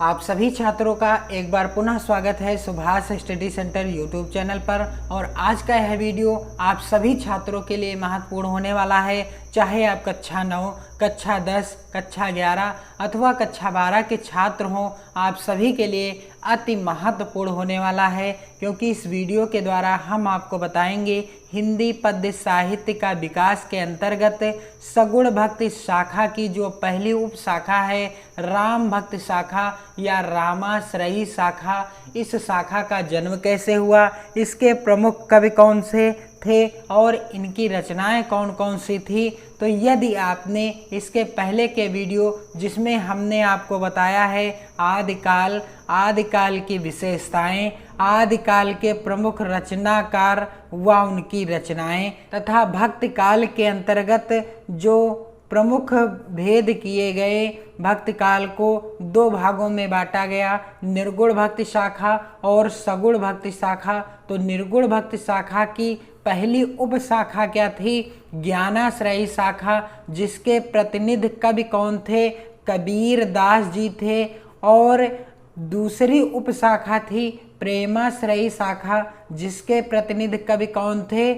आप सभी छात्रों का एक बार पुनः स्वागत है Subhash study centre YouTube channel पर। और आज का यह वीडियो आप सभी छात्रों के लिए महत्वपूर्ण होने वाला है। चाहे आप कक्षा 9, कक्षा 10, कक्षा 11 अथवा कक्षा 12 के छात्र हों, आप सभी के लिए अति महत्वपूर्ण होने वाला है, क्योंकि इस वीडियो के द्वारा हम आपको बताएंगे हिंदी पद्य साहित्य का विकास के अंतर्गत सगुण भक्ति शाखा की जो पहली उप शाखा है राम भक्त शाखा या रामाश्रयी शाखा, इस शाखा का जन्म कैसे हुआ, इसके प्रमुख कवि कौन से थे और इनकी रचनाएं कौन कौन सी थी। तो यदि आपने इसके पहले के वीडियो जिसमें हमने आपको बताया है आदिकाल की विशेषताएं, आदिकाल के प्रमुख रचनाकार व उनकी रचनाएं तथा भक्ति काल के अंतर्गत जो प्रमुख भेद किए गए, भक्ति काल को दो भागों में बांटा गया, निर्गुण भक्ति शाखा और सगुण भक्ति शाखा। तो निर्गुण भक्ति शाखा की पहली उप शाखा क्या थी? ज्ञानाश्रयी शाखा, जिसके प्रतिनिधि कवि कौन थे? कबीर दास जी थे। और दूसरी उप शाखा थी प्रेमाश्रयी शाखा, जिसके प्रतिनिधि कवि कौन थे?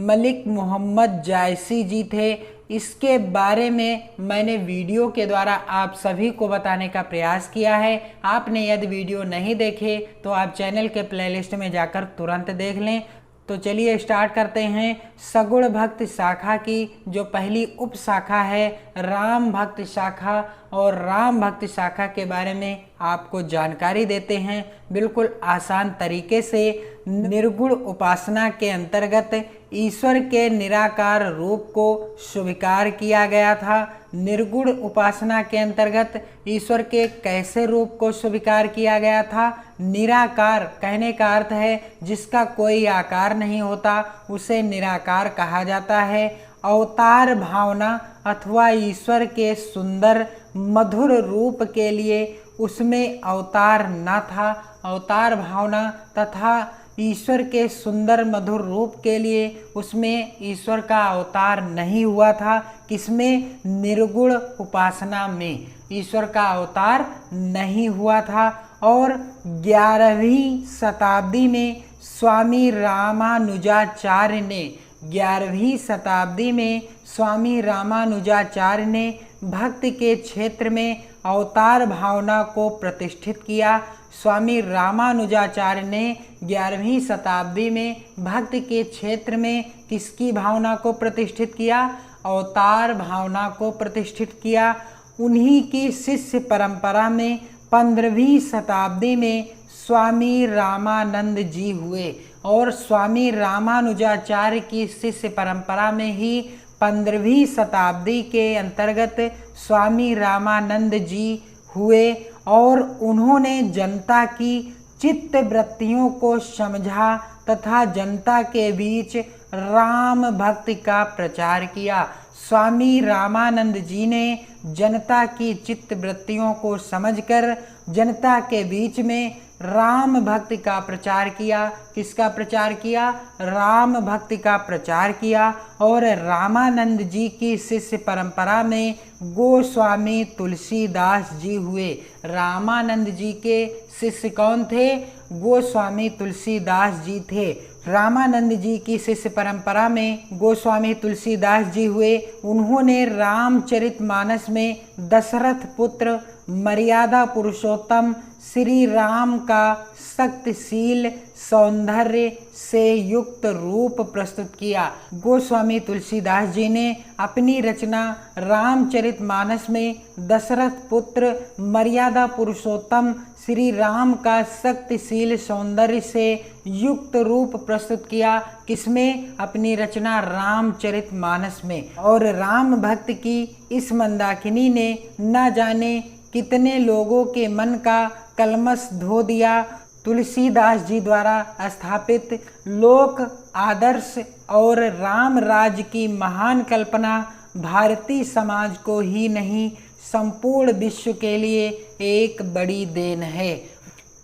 मलिक मोहम्मद जायसी जी थे। इसके बारे में मैंने वीडियो के द्वारा आप सभी को बताने का प्रयास किया है। आपने यदि वीडियो नहीं देखे तो आप चैनल के प्लेलिस्ट में जाकर तुरंत देख लें। तो चलिए स्टार्ट करते हैं। सगुण भक्ति शाखा की जो पहली उप शाखा है राम भक्ति शाखा, और राम भक्ति शाखा के बारे में आपको जानकारी देते हैं बिल्कुल आसान तरीके से। निर्गुण उपासना के अंतर्गत ईश्वर के निराकार रूप को स्वीकार किया गया था। निर्गुण उपासना के अंतर्गत ईश्वर के कैसे रूप को स्वीकार किया गया था? निराकार कहने का अर्थ है जिसका कोई आकार नहीं होता, उसे निराकार कहा जाता है। अवतार भावना अथवा ईश्वर के सुंदर मधुर रूप के लिए उसमें अवतार न था। अवतार भावना तथा ईश्वर के सुंदर मधुर रूप के लिए उसमें ईश्वर का अवतार नहीं हुआ था। किसमें? निर्गुण उपासना में ईश्वर का अवतार नहीं हुआ था। और 11वीं शताब्दी में स्वामी रामानुजाचार्य ने 11वीं शताब्दी में स्वामी रामानुजाचार्य ने भक्ति के क्षेत्र में अवतार भावना को प्रतिष्ठित किया। स्वामी रामानुजाचार्य ने 11वीं शताब्दी में भक्ति के क्षेत्र में किसकी भावना को प्रतिष्ठित किया? अवतार भावना को प्रतिष्ठित किया। उन्हीं की शिष्य परंपरा में 15वीं शताब्दी में स्वामी रामानंद जी हुए, और स्वामी रामानुजाचार्य की शिष्य परंपरा में ही 15वीं शताब्दी के अंतर्गत स्वामी रामानंद जी हुए, और उन्होंने जनता की चित्त वृत्तियों को समझा तथा जनता के बीच राम भक्ति का प्रचार किया। स्वामी रामानंद जी ने जनता की चित्त वृत्तियों को समझकर जनता के बीच में राम भक्ति का प्रचार किया। किसका प्रचार किया? राम भक्ति का प्रचार किया। और रामानंद जी की शिष्य परंपरा में गोस्वामी तुलसीदास जी हुए। रामानंद जी के शिष्य कौन थे? गोस्वामी तुलसीदास जी थे। रामानंद जी की शिष्य परंपरा में गोस्वामी तुलसीदास जी हुए। उन्होंने रामचरितमानस में दशरथ पुत्र मर्यादा पुरुषोत्तम श्री राम का शक्तिशील सौंदर्य से युक्त रूप प्रस्तुत किया। गोस्वामी तुलसीदास जी ने अपनी रचना रामचरितमानस में दशरथ पुत्र मर्यादा पुरुषोत्तम श्री राम का शक्तिशील सौंदर्य से युक्त रूप प्रस्तुत किया। किसमें? अपनी रचना रामचरितमानस में। और राम भक्त की इस मंदाकिनी ने न जाने कितने लोगों के मन का कलमश धो दिया। तुलसीदास जी द्वारा स्थापित लोक आदर्श और राम राज्य की महान कल्पना भारतीय समाज को ही नहीं संपूर्ण विश्व के लिए एक बड़ी देन है।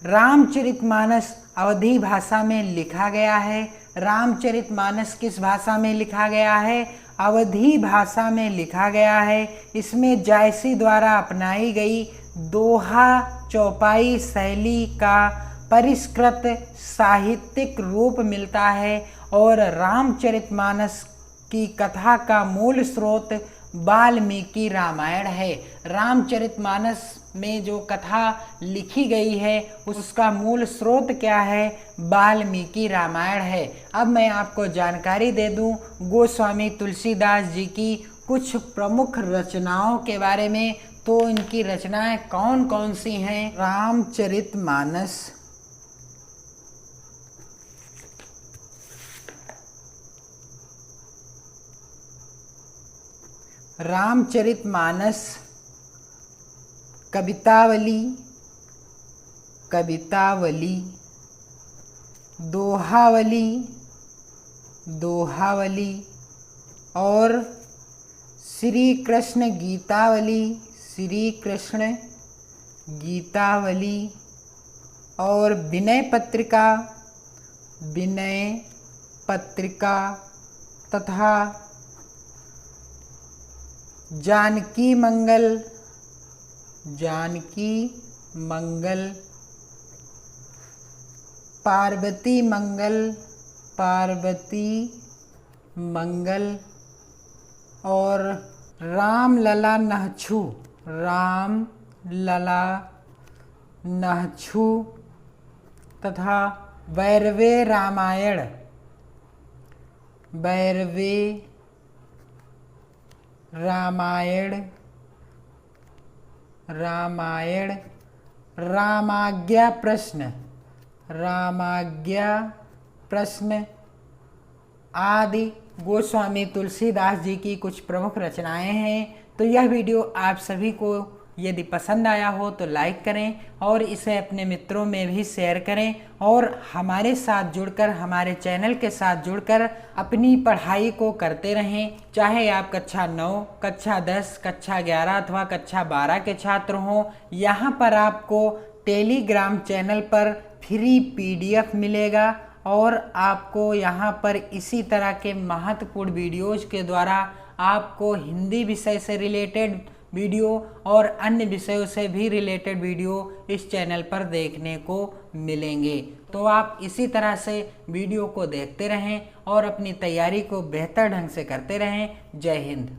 रामचरितमानस अवधी भाषा में लिखा गया है। रामचरितमानस किस भाषा में लिखा गया है? अवधी भाषा में लिखा गया है। इसमें जायसी द्वारा अपनाई गई दोहा चौपाई शैली का परिष्कृत साहित्यिक रूप मिलता है और रामचरितमानस की कथा का मूल स्रोत वाल्मीकि रामायण है। रामचरितमानस में जो कथा लिखी गई है उसका मूल स्रोत क्या है? वाल्मीकि रामायण है। अब मैं आपको जानकारी दे दूं गोस्वामी तुलसीदास जी की कुछ प्रमुख रचनाओं के बारे में। तो इनकी रचनाएं कौन कौन सी हैं? रामचरितमानस, रामचरितमानस, कवितावली, कवितावली, दोहावली, दोहावली और श्री कृष्ण गीतावली, श्री कृष्ण गीतावली और विनय पत्रिका, विनय पत्रिका तथा जानकी मंगल, जानकी मंगल, पार्वती मंगल, पार्वती मंगल और रामलला नहछु, रामलला नहछु तथा भैरवे रामायण, भैरवे रामायण, रामायण, रामाज्ञा प्रश्न, रामाज्ञा प्रश्न आदि गोस्वामी तुलसीदास जी की कुछ प्रमुख रचनाएं हैं। तो यह वीडियो आप सभी को यदि पसंद आया हो तो लाइक करें और इसे अपने मित्रों में भी शेयर करें और हमारे साथ जुड़कर, हमारे चैनल के साथ जुड़कर अपनी पढ़ाई को करते रहें। चाहे आप कक्षा 9, कक्षा 10, कक्षा 11 अथवा कक्षा 12 के छात्र हों, यहाँ पर आपको टेलीग्राम चैनल पर फ्री PDF मिलेगा और आपको यहाँ पर इसी तरह के महत्वपूर्ण वीडियोज के द्वारा आपको हिंदी विषय से रिलेटेड वीडियो और अन्य विषयों से भी रिलेटेड वीडियो इस चैनल पर देखने को मिलेंगे। तो आप इसी तरह से वीडियो को देखते रहें और अपनी तैयारी को बेहतर ढंग से करते रहें। जय हिंद।